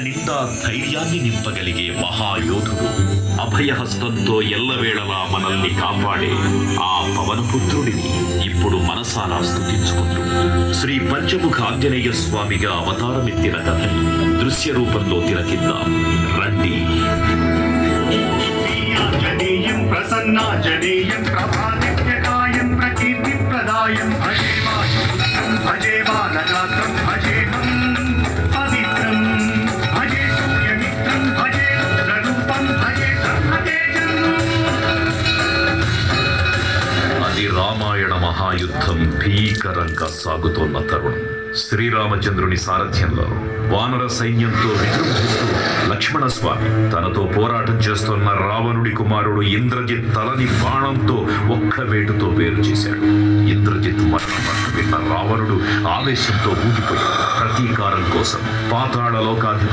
నిండా ధైర్యాన్ని నింపగలిగే మహాయోధుడు, అభయహస్తంతో ఎల్లవేళలా మనల్ని కాపాడే ఆ పవనపుత్రుడిని ఇప్పుడు మనసారా స్తుతించుకుంటూ శ్రీ పంచముఖ ఆంజనేయ స్వామిగా అవతారమెత్తిన కథని దృశ్య రూపంలో తిలకిద్దాం రండి. ప్రసన్నాంజనేయం ప్రభాదిత్యకాయం ప్రకీర్తిప్రదాయం భజే వాయుపుత్రం భజే బాలగాత్రం భజేహం పవిత్రం భజే సూర్యమిత్రం భజే రుద్రరూపం భజే బ్రహ్మతేజం. అది రామాయణ మహాయుద్ధం భీకరంగా సాగుతోన్న తరుణం. శ్రీరామచంద్రుని సారథ్యంలో వానర సైన్యంతో విజృంభిస్తూ లక్ష్మణస్వామి తనతో పోరాటం చేస్తున్న రావణుడి కుమారుడు ఇంద్రజిత్ తలని బాణంతో ఒక్క వేటుతో వేరు చేశాడు. ఇంద్రజిత్ మరణం విన్న రావణుడు ఆవేశంతో ఊగిపోయాడు. ప్రతీకారం కోసం పాతాళ లోకాధిపతి